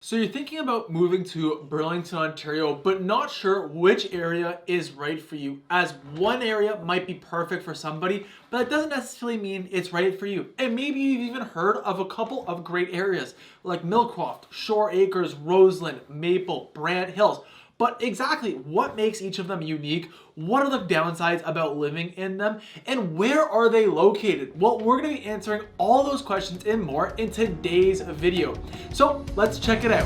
So you're thinking about moving to Burlington, Ontario, but not sure which area is right for you, as one area might be perfect for somebody, but that doesn't necessarily mean it's right for you. And maybe you've even heard of a couple of great areas like Millcroft, Shore Acres, Roseland, Maple, Brant Hills. But exactly what makes each of them unique? What are the downsides about living in them? And where are they located? Well, we're going to be answering all those questions and more in today's video. So let's check it out.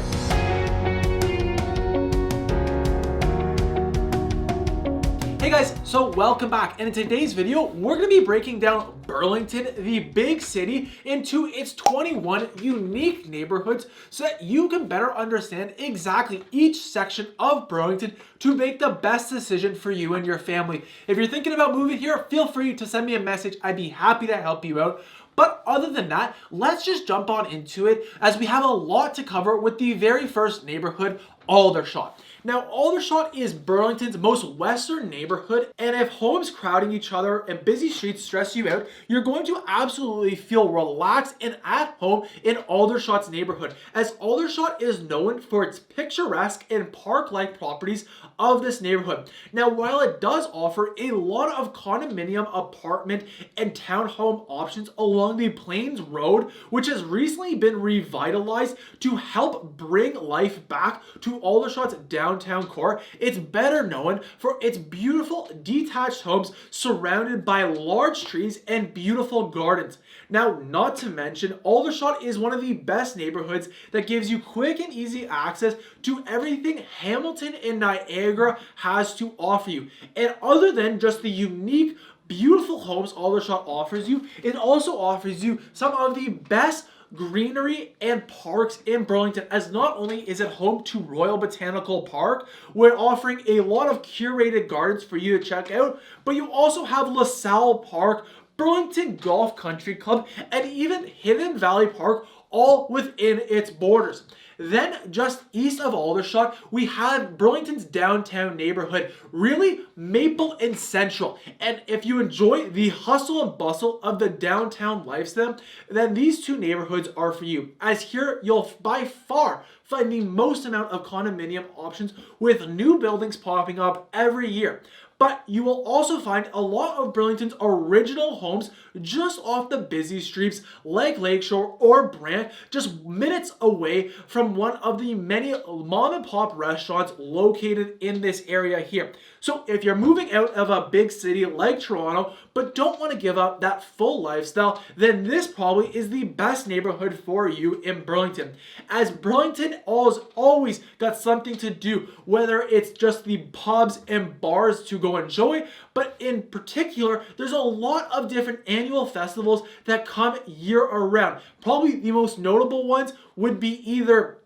Hey guys, so welcome back, and in today's video we're going to be breaking down Burlington, the big city, into its 21 unique neighborhoods so that you can better understand exactly each section of Burlington to make the best decision for you and your family. If you're thinking about moving here, feel free to send me a message. I'd be happy to help you out. But other than that, let's just jump on into it as we have a lot to cover with the very first neighborhood, Aldershot. Now, Aldershot is Burlington's most western neighborhood, and if homes crowding each other and busy streets stress you out, you're going to absolutely feel relaxed and at home in Aldershot's neighborhood, as Aldershot is known for its picturesque and park-like properties of this neighborhood. Now, while it does offer a lot of condominium, apartment, and townhome options along the Plains Road, which has recently been revitalized to help bring life back to Aldershot's downtown core, it's better known for its beautiful detached homes surrounded by large trees and beautiful gardens. Now, not to mention, Aldershot is one of the best neighborhoods that gives you quick and easy access to everything Hamilton and Niagara has to offer you. And other than just the unique, beautiful homes Aldershot offers you, it also offers you some of the best greenery and parks in Burlington, as not only is it home to Royal Botanical Park, we're offering a lot of curated gardens for you to check out, but you also have LaSalle Park, Burlington Golf Country Club, and even Hidden Valley Park, all within its borders. Then, just east of Aldershot, we have Burlington's downtown neighborhood, really Maple and Central. And if you enjoy the hustle and bustle of the downtown lifestyle, then these two neighborhoods are for you, as here you'll by far find the most amount of condominium options with new buildings popping up every year. But you will also find a lot of Burlington's original homes just off the busy streets like Lakeshore or Brant, just minutes away from one of the many mom and pop restaurants located in this area here. So if you're moving out of a big city like Toronto, but don't want to give up that full lifestyle, then this probably is the best neighborhood for you in Burlington. As Burlington always got something to do, whether it's just the pubs and bars to go enjoy, but in particular, there's a lot of different annual festivals that come year around. Probably the most notable ones would be either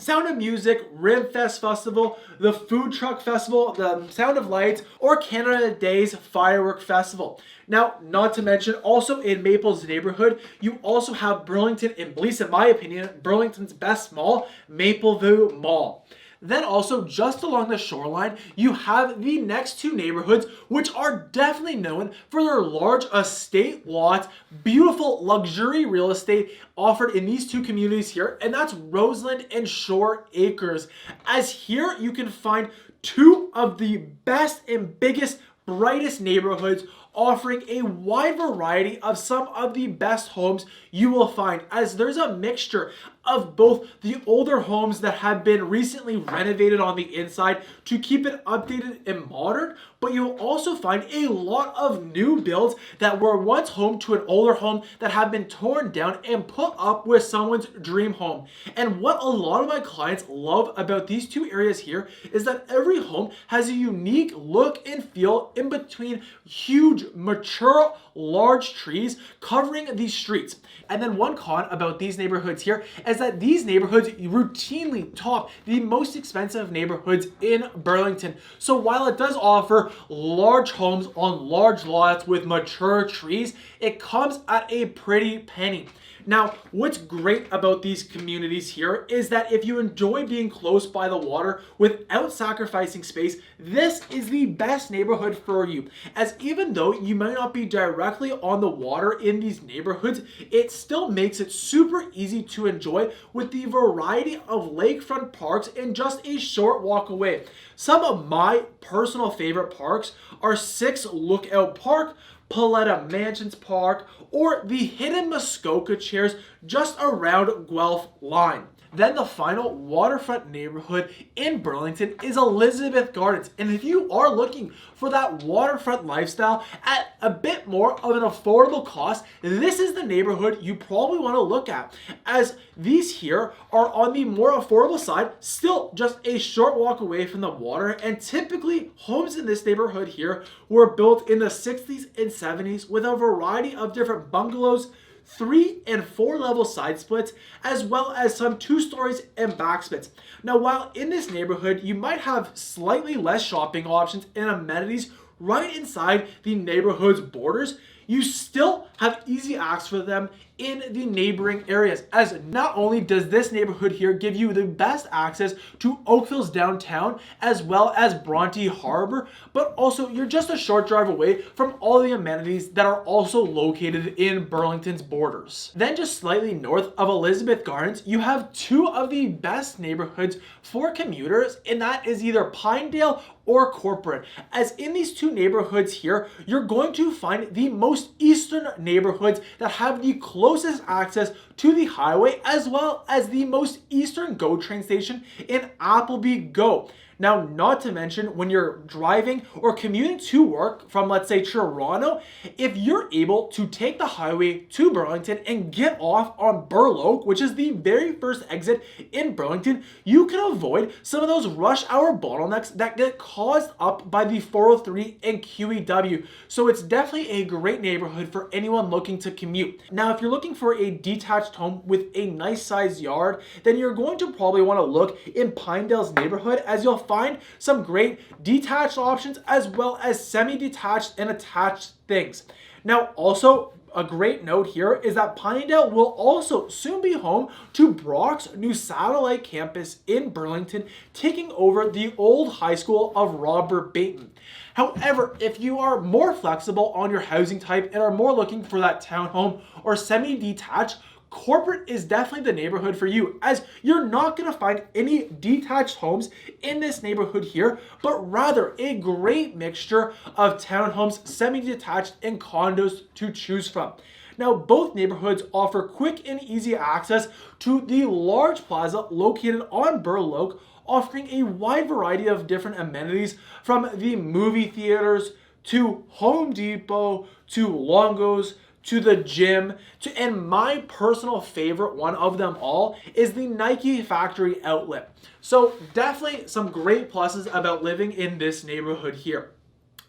Sound of Music, Ribfest Festival, the Food Truck Festival, the Sound of Lights, or Canada Day's Firework Festival. Now, not to mention, also in Maple's neighborhood, you also have Burlington, at least in my opinion, Burlington's best mall, Mapleview Mall. Then also, just along the shoreline, you have the next two neighborhoods, which are definitely known for their large estate lots, beautiful luxury real estate offered in these two communities here, and that's Roseland and Shore Acres. As here, you can find two of the best and biggest, brightest neighborhoods offering a wide variety of some of the best homes you will find, as there's a mixture of both the older homes that have been recently renovated on the inside to keep it updated and modern, but you'll also find a lot of new builds that were once home to an older home that have been torn down and put up with someone's dream home. And what a lot of my clients love about these two areas here is that every home has a unique look and feel in between huge, mature, large trees covering these streets. And then one con about these neighborhoods here is that these neighborhoods routinely top the most expensive neighborhoods in Burlington. So while it does offer large homes on large lots with mature trees, it comes at a pretty penny. Now, what's great about these communities here is that if you enjoy being close by the water without sacrificing space, this is the best neighborhood for you. As even though you might not be directly on the water in these neighborhoods, it still makes it super easy to enjoy with the variety of lakefront parks in just a short walk away. Some of my personal favorite parks are 6 Lookout Park, Paletta Mansions Park, or the hidden Muskoka chairs just around Guelph Line. Then the final waterfront neighborhood in Burlington is Elizabeth Gardens. And if you are looking for that waterfront lifestyle at a bit more of an affordable cost, this is the neighborhood you probably want to look at, as these here are on the more affordable side, still just a short walk away from the water. And typically homes in this neighborhood here were built in the 60s and 70s with a variety of different bungalows, 3 and 4 level side splits, as well as some 2 stories and back splits. Now, while in this neighborhood, you might have slightly less shopping options and amenities right inside the neighborhood's borders, you still have easy access for them in the neighboring areas, as not only does this neighborhood here give you the best access to Oakville's downtown as well as Bronte Harbor, but also you're just a short drive away from all the amenities that are also located in Burlington's borders. Then just slightly north of Elizabeth Gardens, you have 2 of the best neighborhoods for commuters, and that is either PINEDALE or Corporate. As in these 2 neighborhoods here, you're going to find the most eastern neighborhoods that have the closest access to the highway, as well as the most eastern GO train station in Appleby GO. Now, not to mention when you're driving or commuting to work from, let's say, Toronto, if you're able to take the highway to Burlington and get off on Burloak, which is the very first exit in Burlington, you can avoid some of those rush hour bottlenecks that get caused up by the 403 and QEW. So it's definitely a great neighborhood for anyone looking to commute. Now, if you're looking for a detached home with a nice sized yard, then you're going to probably want to look in PINEDALE's neighborhood, as you'll find some great detached options as well as semi-detached and attached things. Now, also a great note here is that PINEDALE will also soon be home to Brock's new satellite campus in Burlington, taking over the old high school of Robert Bateman. However, if you are more flexible on your housing type and are more looking for that townhome or semi-detached, Corporate is definitely the neighborhood for you, as you're not going to find any detached homes in this neighborhood here, but rather a great mixture of townhomes, semi-detached, and condos to choose from. Now, both neighborhoods offer quick and easy access to the large plaza located on Burloak, offering a wide variety of different amenities, from the movie theaters to Home Depot to Longo's to the gym, and my personal favorite one of them all is the Nike factory outlet. So definitely some great pluses about living in this neighborhood here.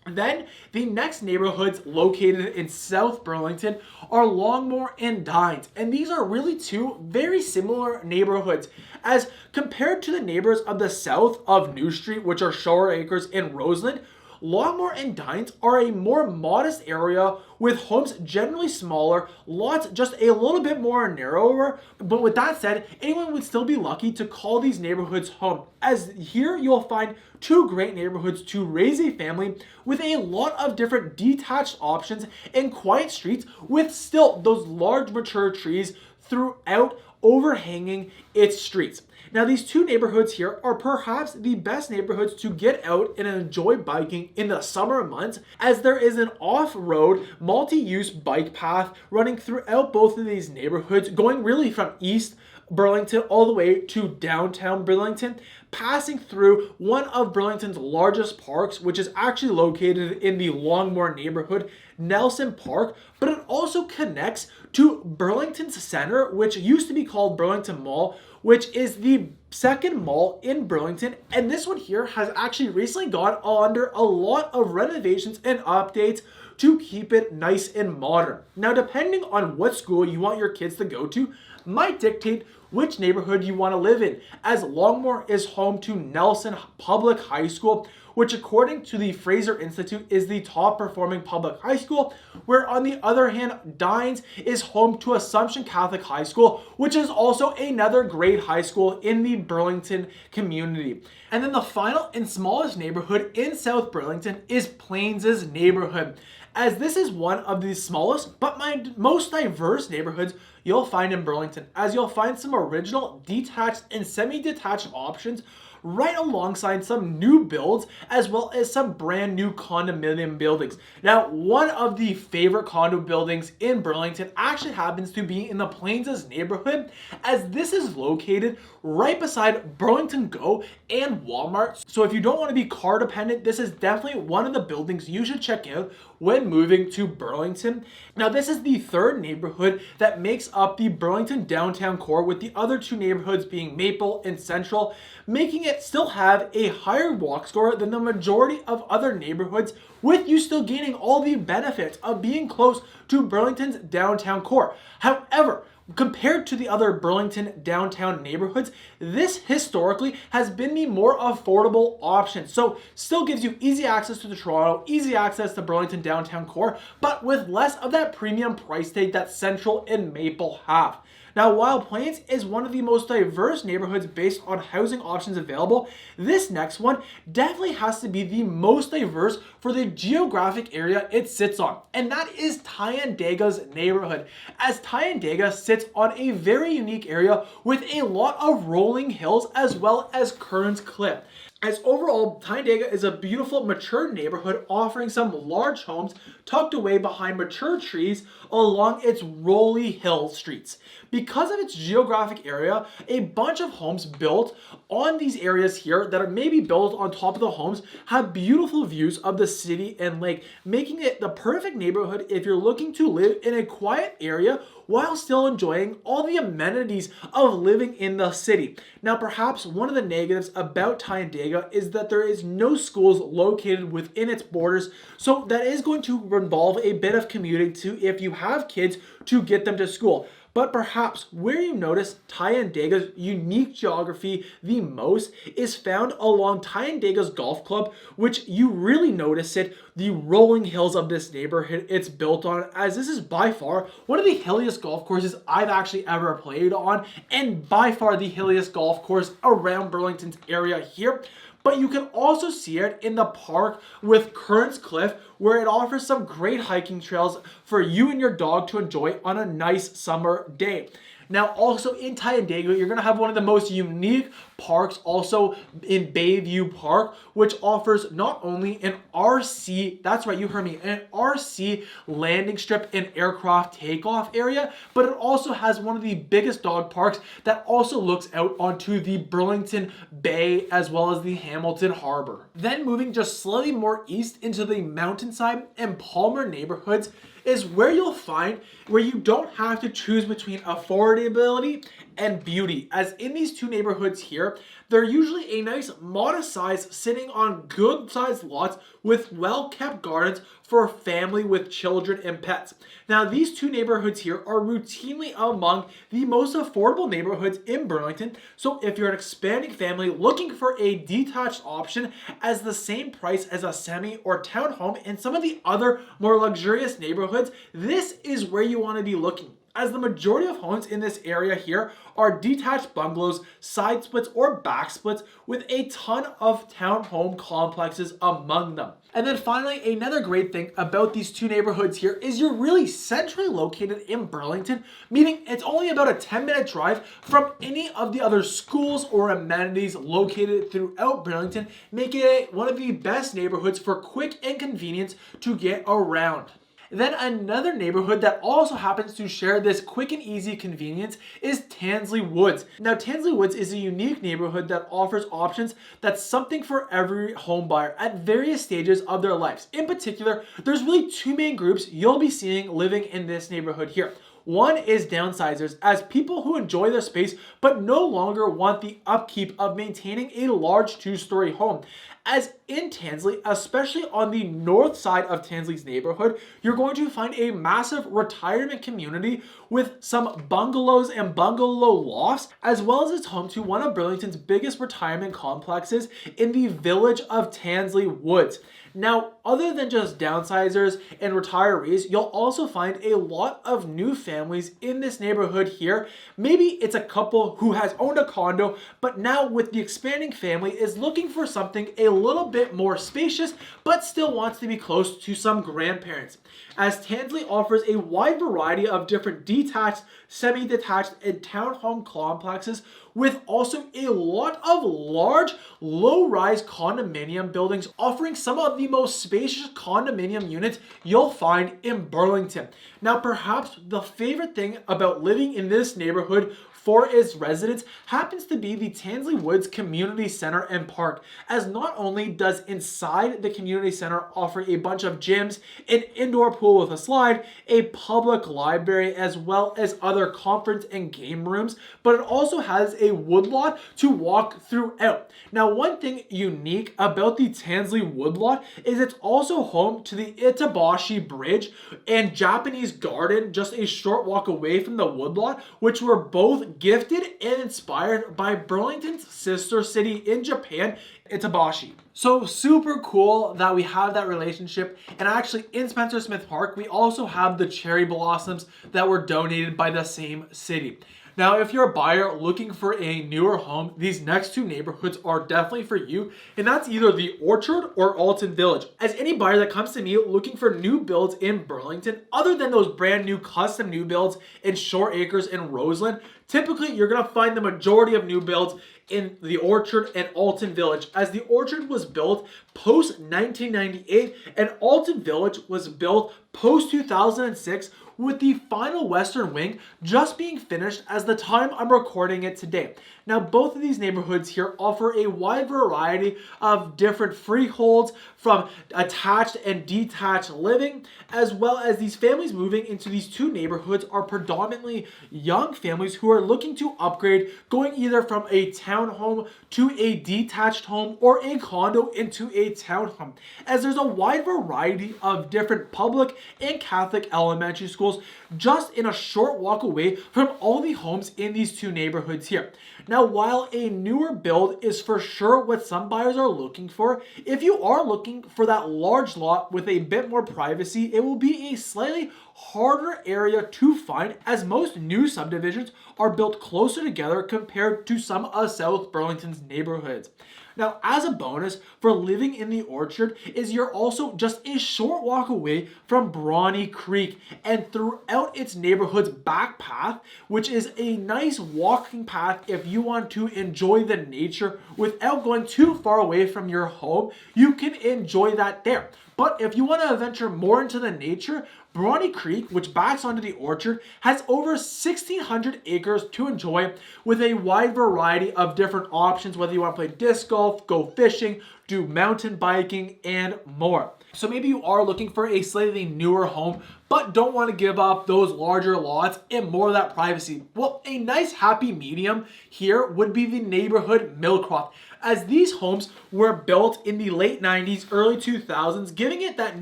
Then the next neighborhoods located in South Burlington are LONGMOOR and DYNES, and these are really 2 very similar neighborhoods as compared to the neighbors of the south of New Street, which are Shore Acres and Roseland. LONGMOOR and DYNES are a more modest area with homes generally smaller, lots just a little bit more narrower. But with that said, anyone would still be lucky to call these neighborhoods home, as here you'll find 2 great neighborhoods to raise a family with a lot of different detached options and quiet streets with still those large mature trees throughout overhanging its streets. Now, these 2 neighborhoods here are perhaps the best neighborhoods to get out and enjoy biking in the summer months, as there is an off-road multi-use bike path running throughout both of these neighborhoods, going really from East Burlington all the way to downtown Burlington, passing through one of Burlington's largest parks, which is actually located in the LONGMOOR neighborhood, Nelson Park, but it also connects to Burlington's Center, which used to be called Burlington Mall, which is the second mall in Burlington. And this one here has actually recently gone under a lot of renovations and updates to keep it nice and modern. Now, depending on what school you want your kids to go to might dictate which neighborhood you want to live in, as LONGMOOR is home to Nelson Public High School, which according to the Fraser Institute is the top performing public high school, where on the other hand, DYNES is home to Assumption Catholic High School, which is also another great high school in the Burlington community. And then the final and smallest neighborhood in South Burlington is Plains' neighborhood, as this is one of the smallest but most diverse neighborhoods you'll find in Burlington, as you'll find some original detached and semi-detached options right alongside some new builds as well as some brand new condominium buildings. Now, one of the favorite condo buildings in Burlington actually happens to be in the Plains' neighborhood, as this is located right beside Burlington Go and Walmart. So if you don't want to be car dependent, this is definitely one of the buildings you should check out when moving to Burlington. Now, this is the third neighborhood that makes up the Burlington downtown core, with the other two neighborhoods being Maple and Central, making it still have a higher walk score than the majority of other neighborhoods, with you still gaining all the benefits of being close to Burlington's downtown core. However, compared to the other Burlington downtown neighborhoods, this historically has been the more affordable option. So still gives you easy access to the Toronto, easy access to Burlington downtown core, but with less of that premium price tag that Central and Maple have. Now, while Plains is one of the most diverse neighborhoods based on housing options available, this next one definitely has to be the most diverse for the geographic area it sits on, and that is TYANDAGA's neighborhood, as TYANDAGA sits on a very unique area with a lot of rolling hills as well as Kearns Cliff. As overall, TYANDAGA is a beautiful, mature neighborhood offering some large homes tucked away behind mature trees along its rolly hill streets. Because of its geographic area, a bunch of homes built on these areas here that are maybe built on top of the homes have beautiful views of the city and lake, making it the perfect neighborhood if you're looking to live in a quiet area while still enjoying all the amenities of living in the city. Now, perhaps one of the negatives about TYANDAGA is that there is no schools located within its borders, so that is going to involve a bit of commuting to, if you have kids, to get them to school. But perhaps where you notice TYANDAGA's unique geography the most is found along TYANDAGA's golf club, which you really notice it, the rolling hills of this neighborhood it's built on, as this is by far one of the hilliest golf courses I've actually ever played on, and by far the hilliest golf course around Burlington's area here. But you can also see it in the park with Kearns Cliff, where it offers some great hiking trails for you and your dog to enjoy on a nice summer day. Now, also in TYANDAGA, you're going to have one of the most unique parks also in Bayview Park, which offers not only an RC, that's right, you heard me, an RC landing strip and aircraft takeoff area, but it also has one of the biggest dog parks that also looks out onto the Burlington Bay as well as the Hamilton Harbor. Then moving just slightly more east into the Mountainside and Palmer neighborhoods is where you'll find where you don't have to choose between affordability and beauty, as in these two neighborhoods here, they're usually a nice modest size sitting on good sized lots with well kept gardens for a family with children and pets. Now, these two neighborhoods here are routinely among the most affordable neighborhoods in Burlington, so if you're an expanding family looking for a detached option as the same price as a semi or townhome in some of the other more luxurious neighborhoods, this is where you want to be looking, as the majority of homes in this area here are detached bungalows, side splits, or back splits with a ton of townhome complexes among them. And then finally, another great thing about these two neighborhoods here is you're really centrally located in Burlington, meaning it's only about a 10-minute drive from any of the other schools or amenities located throughout Burlington, making it one of the best neighborhoods for quick and convenience to get around. Then another neighborhood that also happens to share this quick and easy convenience is TANSLEY Woods. Now, TANSLEY Woods is a unique neighborhood that offers options that's something for every home buyer at various stages of their lives. In particular, there's really two main groups you'll be seeing living in this neighborhood here. One is downsizers, as people who enjoy their space but no longer want the upkeep of maintaining a large two-story home. As in Tansley, especially on the north side of Tansley's neighborhood, you're going to find a massive retirement community with some bungalows and bungalow lofts, as well as it's home to one of Burlington's biggest retirement complexes in the village of Tansley Woods. Now, other than just downsizers and retirees, you'll also find a lot of new families in this neighborhood here. Maybe it's a couple who has owned a condo, but now with the expanding family is looking for something a little bit more spacious, but still wants to be close to some grandparents. As Tansley offers a wide variety of different detached, semi-detached, and townhome complexes, with also a lot of large, low-rise condominium buildings offering some of the most spacious condominium units you'll find in Burlington. Now, perhaps the favorite thing about living in this neighborhood for its residents happens to be the Tansley Woods Community Center and Park, as not only does inside the community center offer a bunch of gyms, an indoor pool with a slide, a public library, as well as other conference and game rooms, but it also has a woodlot to walk throughout. Now, one thing unique about the Tansley woodlot is it's also home to the Itabashi Bridge and Japanese Garden just a short walk away from the woodlot, which were both gifted and inspired by Burlington's sister city in Japan, Itabashi. So super cool that we have that relationship. And actually in Spencer Smith Park, we also have the cherry blossoms that were donated by the same city. Now, if you're a buyer looking for a newer home, these next two neighborhoods are definitely for you, and that's either the Orchard or Alton Village. As any buyer that comes to me looking for new builds in Burlington, other than those brand new custom new builds in Shore Acres and Roseland, typically you're gonna find the majority of new builds in the Orchard and Alton Village, as the Orchard was built post 1998 and Alton Village was built post 2006, with the final western wing just being finished as the time I'm recording it today. Now, both of these neighborhoods here offer a wide variety of different freeholds, from attached and detached living, as well as these families moving into these two neighborhoods are predominantly young families who are looking to upgrade, going either from a townhome to a detached home or a condo into a townhome, as there's a wide variety of different public and Catholic elementary schools just in a short walk away from all the homes in these two neighborhoods here. Now, while a newer build is for sure what some buyers are looking for, if you are looking for that large lot with a bit more privacy, it will be a slightly harder area to find, as most new subdivisions are built closer together compared to some of South Burlington's neighborhoods. Now, as a bonus for living in the Orchard is you're also just a short walk away from Brawny Creek, and throughout its neighborhood's back path, which is a nice walking path if you want to enjoy the nature without going too far away from your home, you can enjoy that there. But if you want to venture more into the nature, Brawny Creek, which backs onto the Orchard, has over 1,600 acres to enjoy, with a wide variety of different options, whether you want to play disc golf, go fishing, do mountain biking, and more. So maybe you are looking for a slightly newer home, but don't want to give up those larger lots and more of that privacy. Well, a nice happy medium here would be the neighborhood Millcroft, as these homes were built in the late 90s, early 2000s, giving it that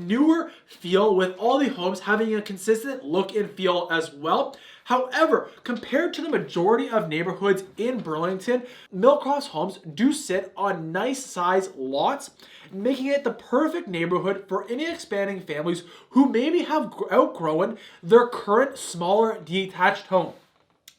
newer feel, with all the homes having a consistent look and feel as well. However, compared to the majority of neighborhoods in Burlington, Millcroft's homes do sit on nice size lots, making it the perfect neighborhood for any expanding families who maybe have outgrown their current smaller detached home.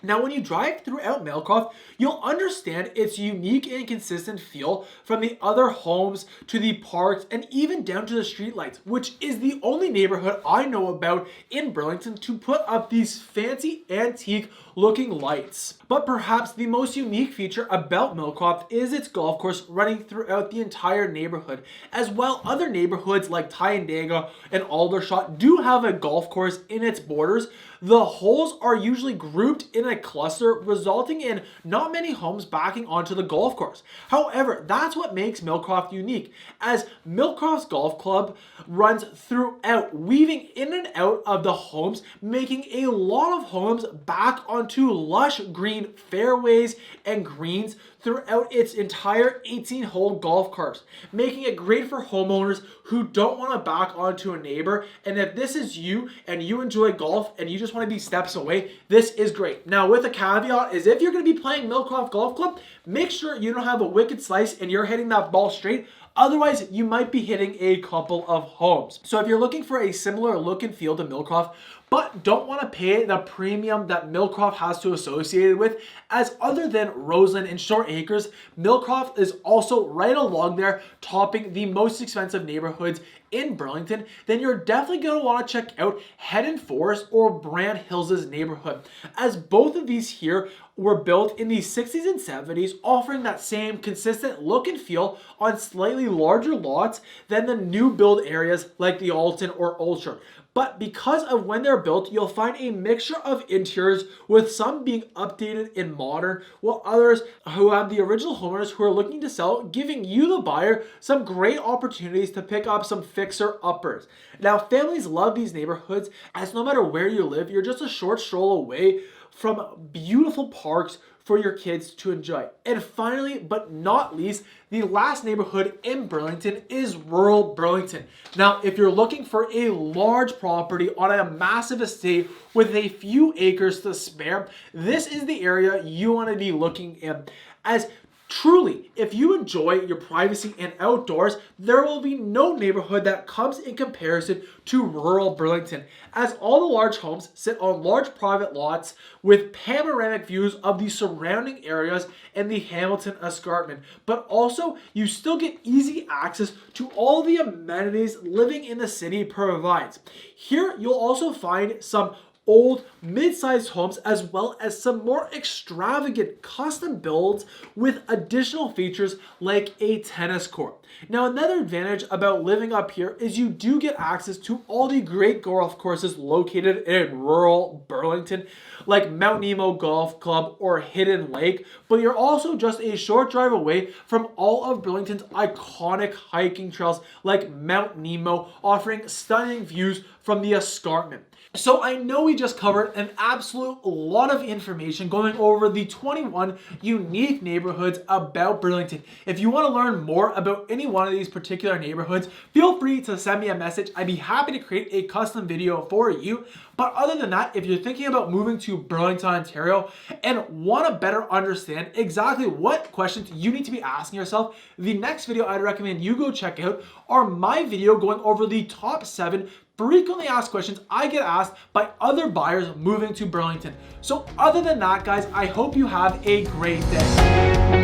Now, when you drive throughout Millcroft, you'll understand its unique and consistent feel, from the other homes to the parks and even down to the streetlights, which is the only neighborhood I know about in Burlington to put up these fancy antique looking lights. But perhaps the most unique feature about Millcroft is its golf course running throughout the entire neighborhood. As well, other neighborhoods like TYANDAGA and ALDERSHOT do have a golf course in its borders. The holes are usually grouped in a cluster, resulting in not many homes backing onto the golf course. However, that's what makes Millcroft unique, as Millcroft's golf club runs throughout, weaving in and out of the homes, making a lot of homes back onto lush green fairways and greens throughout its entire 18-hole golf course, making it great for homeowners who don't want to back onto a neighbor. And if this is you and you enjoy golf and you just want to be steps away, this is great. Now, with a caveat is if you're going to be playing Millcroft Golf Club, make sure you don't have a wicked slice and you're hitting that ball straight. Otherwise, you might be hitting a couple of homes. So if you're looking for a similar look and feel to Millcroft, but don't want to pay the premium that Millcroft has to associate it with, as other than Roseland and Short Acres, Millcroft is also right along there, topping the most expensive neighborhoods in Burlington, then you're definitely going to want to check out HEADON Forest or Brant Hills' neighborhood, as both of these here were built in the 60s and 70s, offering that same consistent look and feel on slightly larger lots than the new build areas like the Alton or ALDERSHOT. But because of when they're built, you'll find a mixture of interiors, with some being updated and modern, while others who have the original homeowners who are looking to sell, giving you, the buyer, some great opportunities to pick up some fixer-uppers. Now, families love these neighborhoods, as no matter where you live, you're just a short stroll away from beautiful parks for your kids to enjoy. And finally, but not least, the last neighborhood in Burlington is rural Burlington. Now, if you're looking for a large property on a massive estate with a few acres to spare, this is the area you want to be looking in, as truly, if you enjoy your privacy and outdoors, there will be no neighborhood that comes in comparison to rural Burlington, as all the large homes sit on large private lots with panoramic views of the surrounding areas and the Hamilton escarpment. But also, you still get easy access to all the amenities living in the city provides. Here, you'll also find some old mid-sized homes, as well as some more extravagant custom builds with additional features like a tennis court. Now, another advantage about living up here is you do get access to all the great golf courses located in rural Burlington, like Mount Nemo Golf Club or Hidden Lake, but you're also just a short drive away from all of Burlington's iconic hiking trails like Mount Nemo, offering stunning views from the escarpment. So I know we just covered an absolute lot of information going over the 21 unique neighborhoods about Burlington. If you want to learn more about any one of these particular neighborhoods, feel free to send me a message. I'd be happy to create a custom video for you. But other than that, if you're thinking about moving to Burlington, Ontario, and want to better understand exactly what questions you need to be asking yourself, the next video I'd recommend you go check out are my video going over the top 7 frequently asked questions I get asked by other buyers moving to Burlington. So other than that, guys, I hope you have a great day.